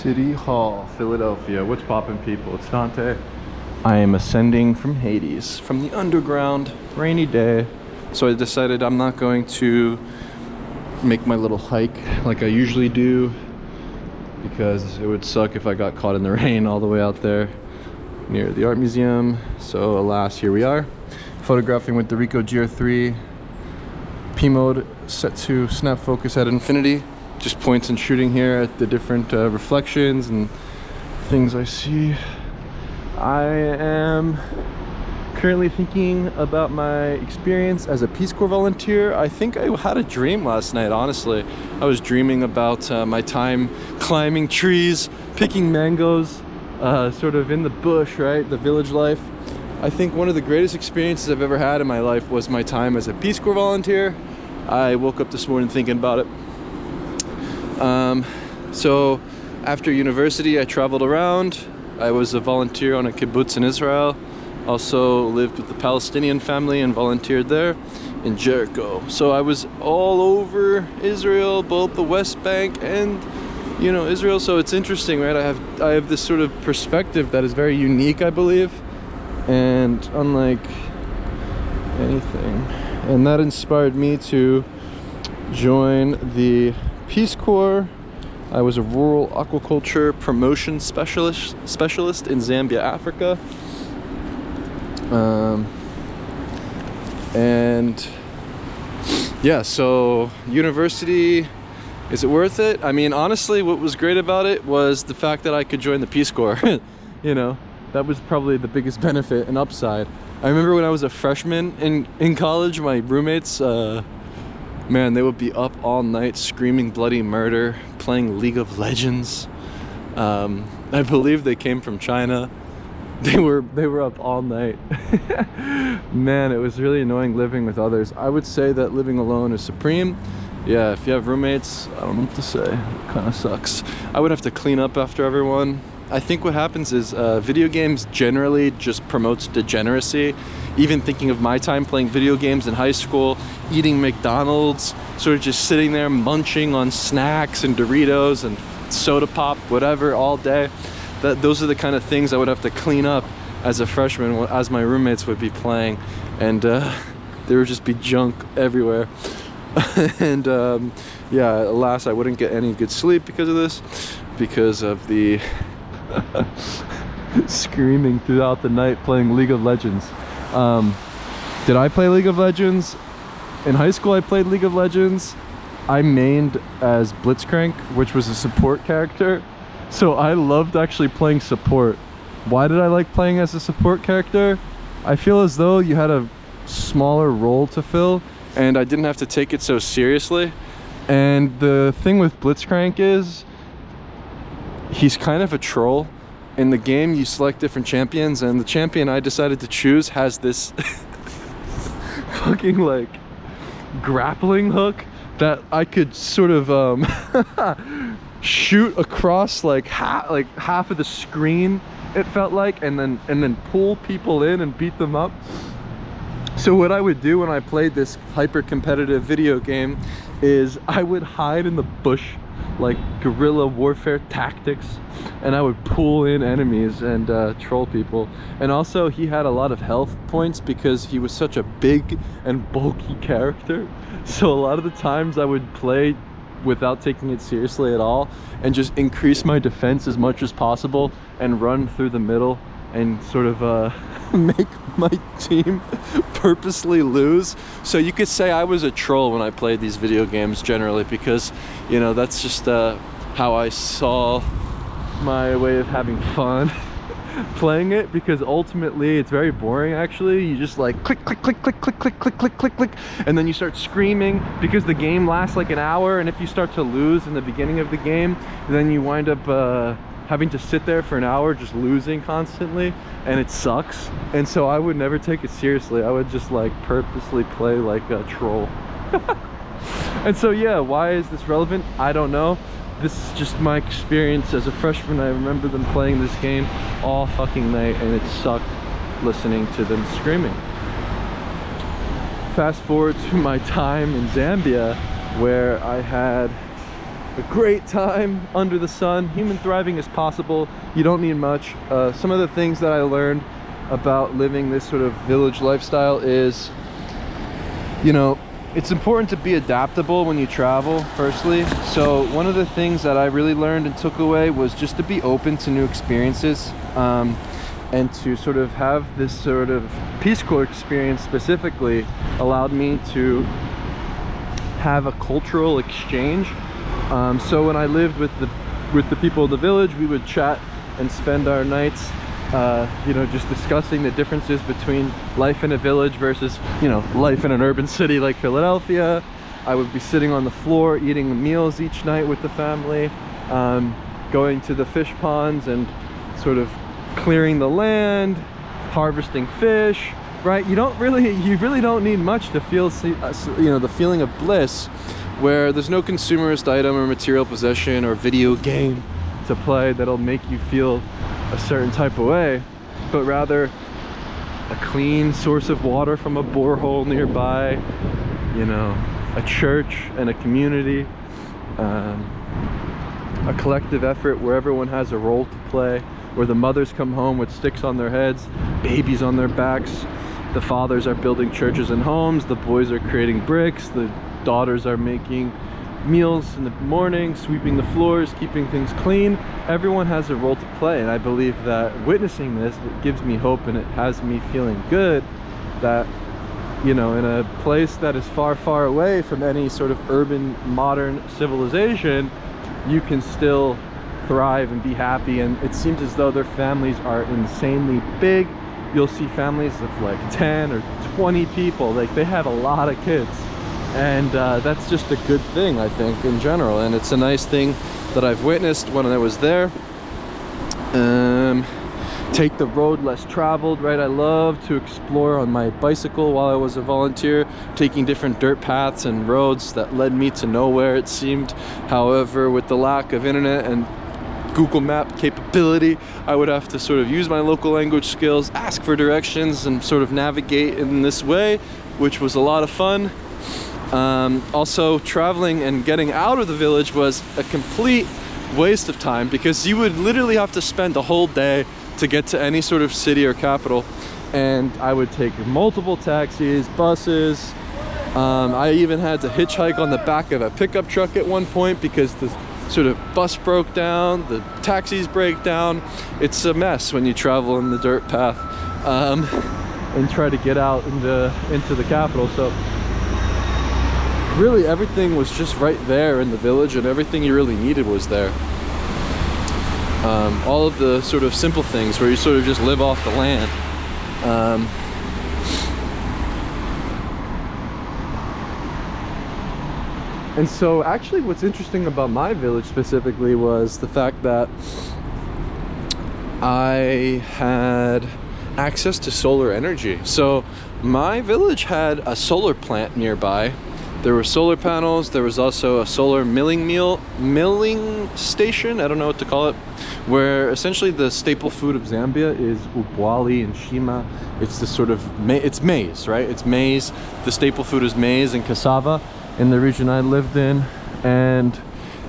City Hall, Philadelphia. What's poppin', people? It's Dante. I am ascending from Hades, from the underground, rainy day. So I decided I'm not going to make my little hike like I usually do, because it would suck if I got caught in the rain all the way out there near the art museum. So alas, here we are, photographing with the Ricoh GR3 P mode set to snap focus at infinity. Just points and shooting here at the different reflections and things I see. I am currently thinking about my experience as a Peace Corps volunteer. I think I had a dream last night, honestly. I was dreaming about my time climbing trees, picking mangoes, sort of in the bush, right? The village life. I think one of the greatest experiences I've ever had in my life was my time as a Peace Corps volunteer. I woke up this morning thinking about it. So after university, I traveled around. I was a volunteer on a kibbutz in Israel. Also lived with the Palestinian family and volunteered there in Jericho. So I was all over Israel, both the West Bank and, you know, Israel. So it's interesting, right? I have this sort of perspective that is very unique, I believe, and unlike anything. And that inspired me to join the Peace Corps. I was a rural aquaculture promotion specialist in Zambia, Africa. And yeah, so university, is it worth it? I mean, honestly, what was great about it was the fact that I could join the Peace Corps. You know, that was probably the biggest benefit and upside. I remember when I was a freshman in college, my roommates, man, they would be up all night screaming bloody murder, playing League of Legends. I believe they came from China. They were up all night. Man, it was really annoying living with others. I would say that living alone is supreme. Yeah, if you have roommates, I don't know what to say. It kind of sucks. I would have to clean up after everyone. I think what happens is video games generally just promotes degeneracy. Even thinking of my time playing video games in high school, eating McDonald's, sort of just sitting there munching on snacks and Doritos and soda pop, whatever, all day. Those are the kind of things I would have to clean up as a freshman, as my roommates would be playing, and there would just be junk everywhere. And yeah, alas, I wouldn't get any good sleep because of this, because of the screaming throughout the night playing League of Legends. Did I play League of Legends? In high school I played League of Legends. I mained as Blitzcrank, which was a support character. So I loved actually playing support. Why did I like playing as a support character? I feel as though you had a smaller role to fill and I didn't have to take it so seriously. And the thing with Blitzcrank is he's kind of a troll. In the game you select different champions, and the champion I decided to choose has this fucking like grappling hook that I could sort of shoot across like half of the screen, it felt like, and then pull people in and beat them up. So what I would do when I played this hyper competitive video game is I would hide in the bush like guerrilla warfare tactics, and I would pull in enemies and troll people. And also he had a lot of health points because he was such a big and bulky character, so a lot of the times I would play without taking it seriously at all and just increase my defense as much as possible and run through the middle and sort of make my team purposely lose. So you could say I was a troll when I played these video games generally, because, you know, that's just how I saw my way of having fun playing it, because ultimately it's very boring. Actually, you just like click click click click click click click click click click, and then you start screaming because the game lasts like an hour, and if you start to lose in the beginning of the game, then you wind up having to sit there for an hour just losing constantly, and it sucks. And so I would never take it seriously. I would just like purposely play like a troll. And so yeah, why is this relevant? I don't know. This is just my experience as a freshman. I remember them playing this game all fucking night, and it sucked listening to them screaming. Fast forward to my time in Zambia, where I had a great time under the sun. Human thriving is possible. You don't need much. Some of the things that I learned about living this sort of village lifestyle is, you know, it's important to be adaptable when you travel, firstly. So one of the things that I really learned and took away was just to be open to new experiences, and to sort of have this sort of Peace Corps experience specifically allowed me to have a cultural exchange. So when I lived with the people of the village, we would chat and spend our nights you know, just discussing the differences between life in a village versus, you know, life in an urban city like Philadelphia. I would be sitting on the floor eating meals each night with the family, going to the fish ponds and sort of clearing the land, harvesting fish, right? You really don't need much to feel, you know, the feeling of bliss, where there's no consumerist item or material possession or video game to play that'll make you feel a certain type of way, but rather a clean source of water from a borehole nearby, you know, a church and a community, a collective effort where everyone has a role to play, where the mothers come home with sticks on their heads, babies on their backs, the fathers are building churches and homes, the boys are creating bricks, the daughters are making meals in the morning, sweeping the floors, keeping things clean. Everyone has a role to play, and I believe that witnessing this, it gives me hope and it has me feeling good that, you know, in a place that is far, far away from any sort of urban modern civilization, you can still thrive and be happy. And it seems as though their families are insanely big. You'll see families of like 10 or 20 people, like they have a lot of kids. And that's just a good thing, I think, in general. And it's a nice thing that I've witnessed when I was there. Take the road less traveled, right? I love to explore on my bicycle while I was a volunteer, taking different dirt paths and roads that led me to nowhere, it seemed. However, with the lack of internet and Google Map capability, I would have to sort of use my local language skills, ask for directions, and sort of navigate in this way, which was a lot of fun. Also, traveling and getting out of the village was a complete waste of time, because you would literally have to spend a whole day to get to any sort of city or capital, and I would take multiple taxis, buses. I even had to hitchhike on the back of a pickup truck at one point because the sort of bus broke down, the taxis break down. It's a mess when you travel in the dirt path and try to get out into the capital. So really everything was just right there in the village, and everything you really needed was there. All of the sort of simple things where you sort of just live off the land. And so actually what's interesting about my village specifically was the fact that I had access to solar energy. So my village had a solar plant nearby. There were solar panels. There was also a solar milling station, I don't know what to call it, where essentially the staple food of Zambia is ubwali and shima. It's this sort of, it's maize, right? It's maize. The staple food is maize and cassava in the region I lived in. And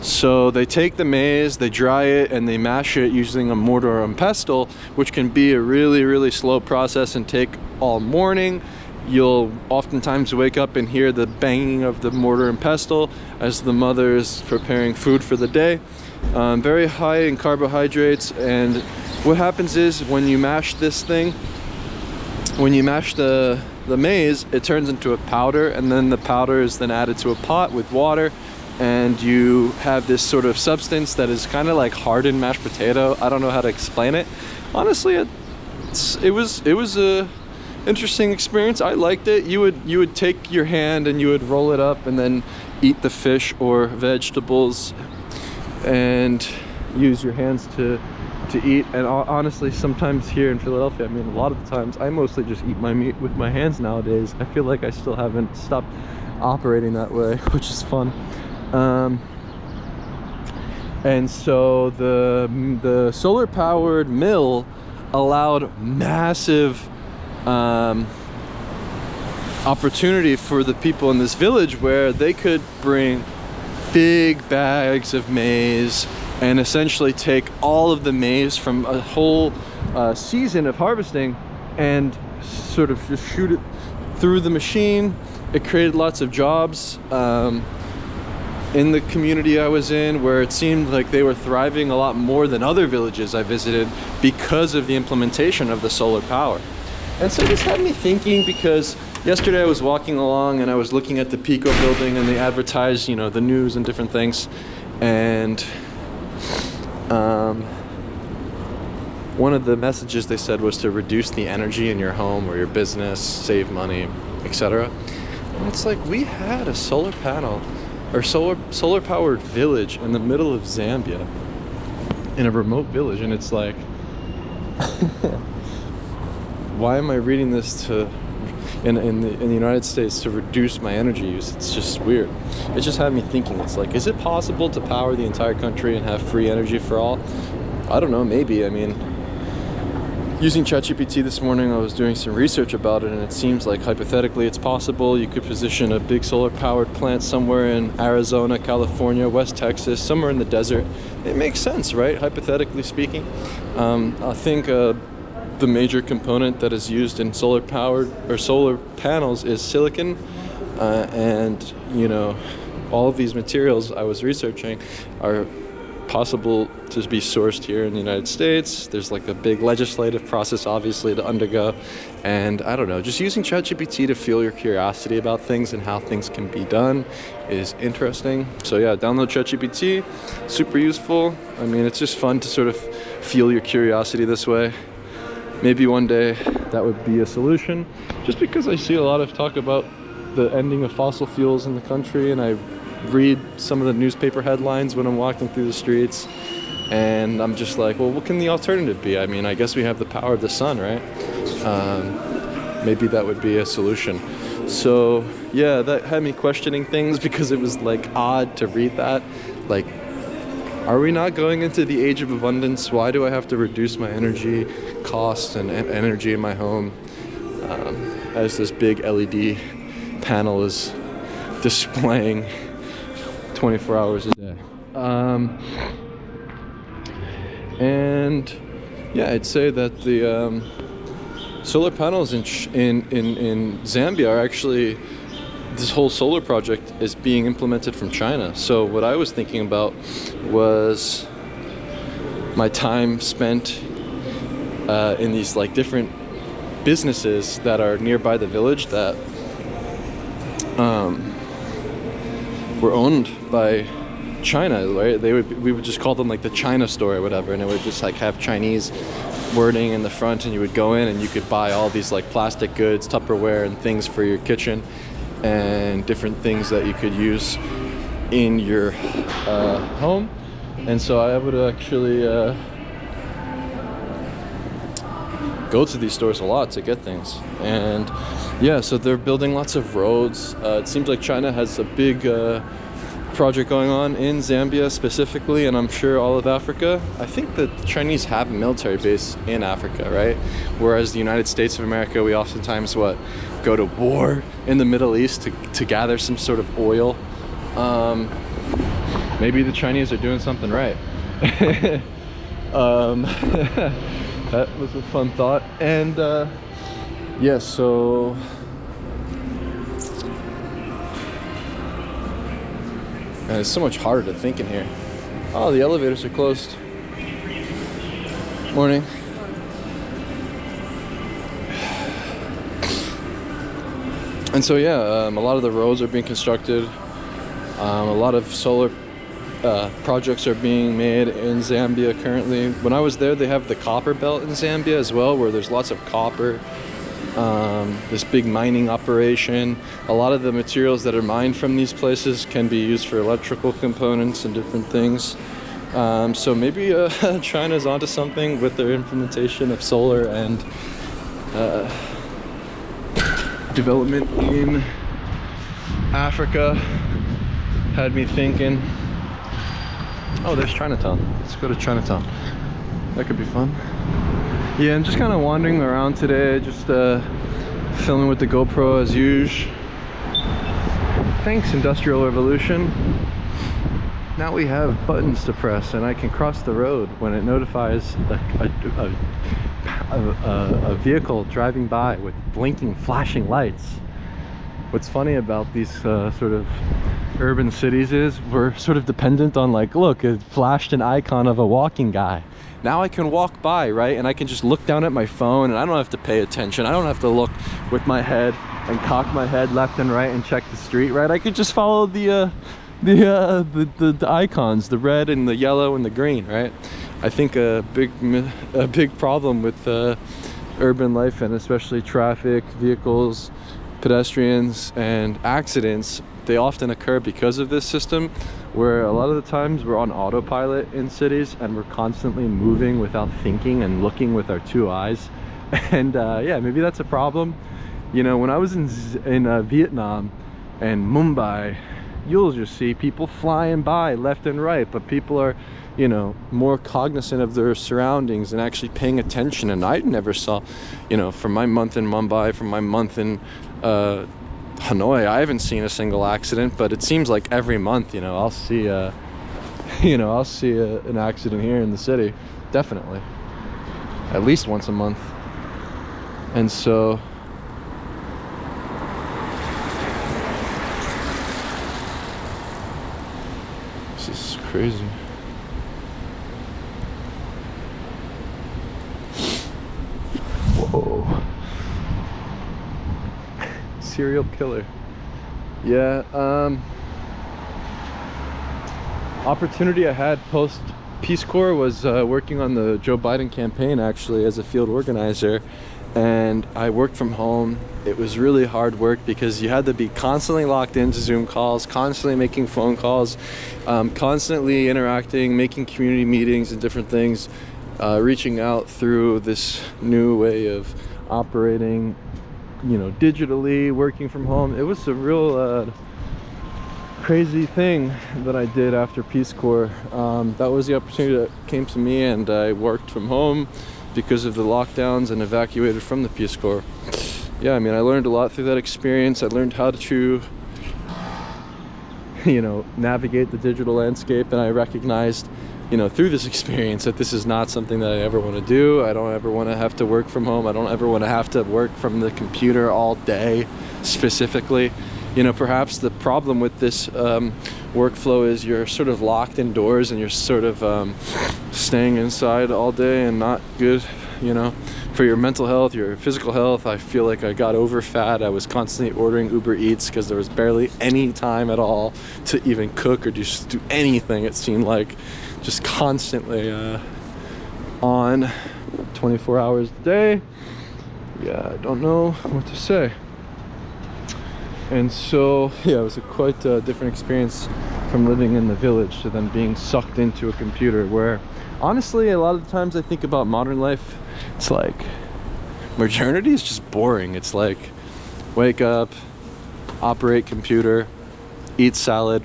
so they take the maize, they dry it, and they mash it using a mortar and pestle, which can be a really, really slow process and take all morning. You'll oftentimes wake up and hear the banging of the mortar and pestle as the mother is preparing food for the day. Very high in carbohydrates, and what happens is when you mash this thing, when you mash the maize, it turns into a powder, and then the powder is then added to a pot with water, and you have this sort of substance that is kind of like hardened mashed potato. I don't know how to explain it. Honestly, it was a interesting experience. I liked it. You would take your hand and you would roll it up and then eat the fish or vegetables and use your hands to eat. And honestly, sometimes here in Philadelphia, I mean, a lot of the times I mostly just eat my meat with my hands nowadays. I feel like I still haven't stopped operating that way, which is fun. And so the solar powered mill allowed massive opportunity for the people in this village, where they could bring big bags of maize and essentially take all of the maize from a whole season of harvesting and sort of just shoot it through the machine. It created lots of jobs in the community I was in, where it seemed like they were thriving a lot more than other villages I visited because of the implementation of the solar power. And so this had me thinking, because yesterday I was walking along and I was looking at the Pico building, and they advertised, you know, the news and different things. And one of the messages they said was to reduce the energy in your home or your business, save money, etc. And it's like, we had a solar panel or solar powered village in the middle of Zambia, in a remote village, and it's like why am I reading this to in the United States to reduce my energy use? It's just weird. It just had me thinking, it's like, is it possible to power the entire country and have free energy for all? I don't know, maybe. I mean, using ChatGPT this morning, I was doing some research about it, and it seems like hypothetically it's possible. You could position a big solar powered plant somewhere in Arizona, California, West Texas, somewhere in the desert. It makes sense, right? Hypothetically speaking. I think the major component that is used in solar powered or solar panels is silicon, and you know, all of these materials I was researching are possible to be sourced here in the United States. There's like a big legislative process obviously to undergo, and I don't know, just using ChatGPT to fuel your curiosity about things and how things can be done is interesting. So yeah, download ChatGPT, super useful. I mean, it's just fun to sort of fuel your curiosity this way. Maybe one day that would be a solution, just because I see a lot of talk about the ending of fossil fuels in the country, and I read some of the newspaper headlines when I'm walking through the streets, and I'm just like, well, what can the alternative be? I mean, I guess we have the power of the sun, right? Maybe that would be a solution. So yeah, that had me questioning things, because it was like odd to read that. Like, are we not going into the age of abundance? Why do I have to reduce my energy costs and energy in my home as this big LED panel is displaying 24 hours a day? And yeah, I'd say that the solar panels in Zambia are actually, this whole solar project is being implemented from China. So what I was thinking about was my time spent in these like different businesses that are nearby the village that were owned by China, right? We would just call them like the China store or whatever, and it would just like have Chinese wording in the front, and you would go in and you could buy all these like plastic goods, Tupperware and things for your kitchen, and different things that you could use in your home. And so I would actually go to these stores a lot to get things. And yeah, so they're building lots of roads. It seems like China has a big project going on in Zambia specifically, and I'm sure all of Africa. I think that the Chinese have a military base in Africa, right? Whereas the United States of America, we oftentimes go to war in the Middle East to gather some sort of oil. Maybe the Chinese are doing something right. That was a fun thought. And yeah, so and it's so much harder to think in here. Oh, the elevators are closed. Morning. And so yeah, a lot of the roads are being constructed. A lot of solar projects are being made in Zambia currently. When I was there, they have the copper belt in Zambia as well, where there's lots of copper. This big mining operation. A lot of the materials that are mined from these places can be used for electrical components and different things. So maybe China's onto something with their implementation of solar and development in Africa. Had me thinking, oh, there's Chinatown. Let's go to Chinatown. That could be fun. Yeah, I'm just kind of wandering around today, just filming with the GoPro as usual. Thanks, Industrial Revolution. now we have buttons to press, and I can cross the road when it notifies a vehicle driving by with blinking, flashing lights. What's funny about these sort of urban cities is we're sort of dependent on, like, look, it flashed an icon of a walking guy. Now I can walk by, right? And I can just look down at my phone, and I don't have to pay attention. I don't have to look with my head and cock my head left and right and check the street, right? I could just follow the icons, the red and the yellow and the green, right? I think a big problem with urban life, and especially traffic, vehicles, pedestrians, and accidents, they often occur because of this system, where a lot of the times we're on autopilot in cities and we're constantly moving without thinking and looking with our two eyes. And yeah, maybe that's a problem. You know, when I was in Vietnam and Mumbai, you'll just see people flying by left and right, but people are, you know, more cognizant of their surroundings and actually paying attention. And I never saw, you know, from my month in Mumbai, from my month in Hanoi, I haven't seen a single accident, but it seems like every month, you know, I'll see an accident here in the city, definitely, at least once a month. And so this is crazy. Whoa. Serial killer. Yeah, opportunity I had post Peace Corps was working on the Joe Biden campaign, actually, as a field organizer. And I worked from home. It was really hard work because you had to be constantly locked into Zoom calls, constantly making phone calls, constantly interacting, making community meetings and different things, reaching out through this new way of operating, you know, digitally, working from home. It was a real crazy thing that I did after Peace Corps. That was the opportunity that came to me, and I worked from home because of the lockdowns and evacuated from the Peace Corps. Yeah, I mean, I learned a lot through that experience. I learned how to, you know, navigate the digital landscape, and I recognized, you know, through this experience that this is not something that I ever want to do. I don't ever want to have to work from home. I don't ever want to have to work from the computer all day, specifically. You know, perhaps the problem with this workflow is you're sort of locked indoors and you're sort of staying inside all day, and not good, you know, for your mental health, your physical health. I feel like I got over fat. I was constantly ordering Uber Eats because there was barely any time at all to even cook or just do anything. It seemed like just constantly on 24 hours a day. Yeah, I don't know what to say. And so, yeah, it was a quite different experience from living in the village to then being sucked into a computer, where honestly, a lot of the times I think about modern life, it's like modernity is just boring. It's like wake up, operate computer, eat salad,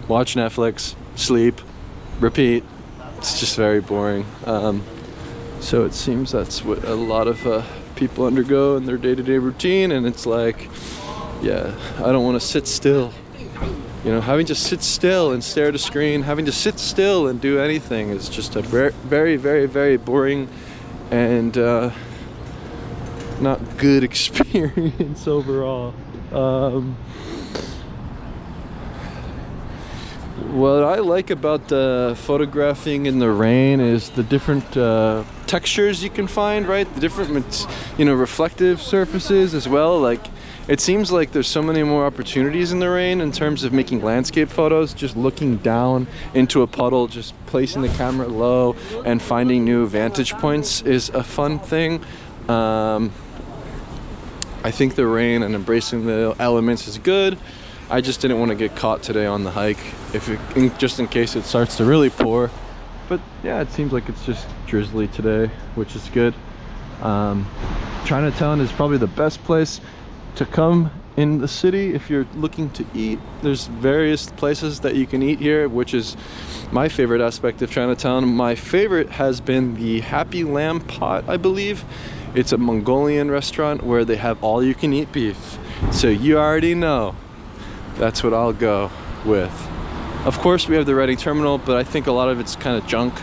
watch Netflix, sleep, repeat. It's just very boring. So it seems that's what a lot of people undergo in their day-to-day routine, and it's like, yeah, I don't want to sit still. You know, having to sit still and stare at a screen, having to sit still and do anything is just a very, very, very, very boring and not good experience overall. What I like about photographing in the rain is the different textures you can find, right? The different, you know, reflective surfaces as well. Like, it seems like there's so many more opportunities in the rain in terms of making landscape photos. Just looking down into a puddle, just placing the camera low and finding new vantage points is a fun thing. I think the rain and embracing the elements is good. I just didn't want to get caught today on the hike, just in case it starts to really pour. But yeah, it seems like it's just drizzly today, which is good. Chinatown is probably the best place to come in the city if you're looking to eat. There's various places that you can eat here, which is my favorite aspect of Chinatown. My favorite has been the Happy Lamb Pot, I believe. It's a Mongolian restaurant where they have all you can eat beef. So you already know that's what I'll go with. Of course, we have the Reading Terminal, but I think a lot of it's kind of junk.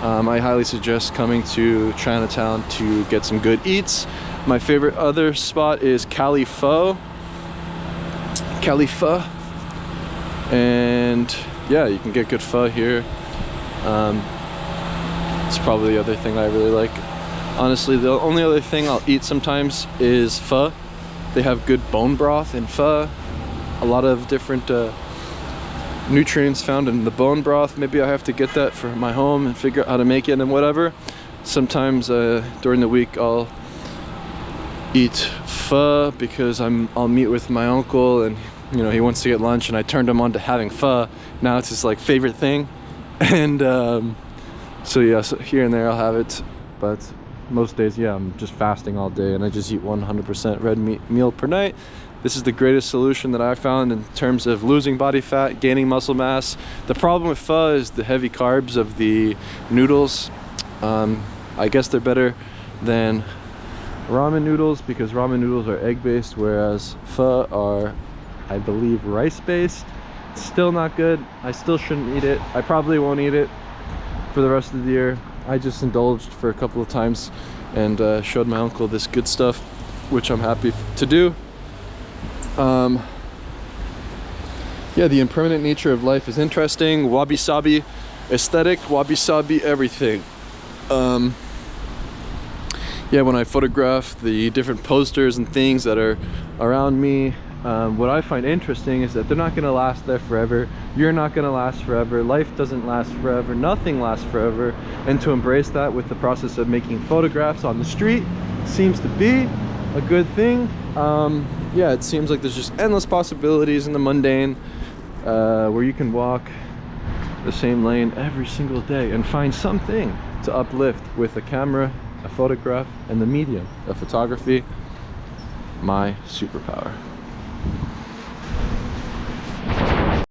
I highly suggest coming to Chinatown to get some good eats. My favorite other spot is Cali Pho. And yeah, you can get good pho here. It's probably the other thing I really like. Honestly, the only other thing I'll eat sometimes is pho. They have good bone broth in pho. A lot of different nutrients found in the bone broth. Maybe I have to get that for my home and figure out how to make it and whatever. Sometimes during the week I'll eat pho because I'll meet with my uncle, and you know, he wants to get lunch, and I turned him on to having pho. Now it's his like favorite thing. And so yeah, so here and there I'll have it, but most days, yeah, I'm just fasting all day and I just eat 100% red meat meal per night. This is the greatest solution that I found in terms of losing body fat, gaining muscle mass. The problem with pho is the heavy carbs of the noodles. I guess they're better than ramen noodles because ramen noodles are egg-based, whereas pho are, I believe, rice-based. It's still not good. I still shouldn't eat it. I probably won't eat it for the rest of the year. I just indulged for a couple of times and showed my uncle this good stuff, which I'm happy to do. Yeah, the impermanent nature of life is interesting. Wabi-sabi aesthetic, wabi-sabi everything. Yeah, when I photograph the different posters and things that are around me, what I find interesting is that they're not going to last there forever. You're not going to last forever. Life doesn't last forever. Nothing lasts forever. And to embrace that with the process of making photographs on the street seems to be a good thing. Yeah, it seems like there's just endless possibilities in the mundane, where you can walk the same lane every single day and find something to uplift with a camera, a photograph, and the medium of photography, my superpower.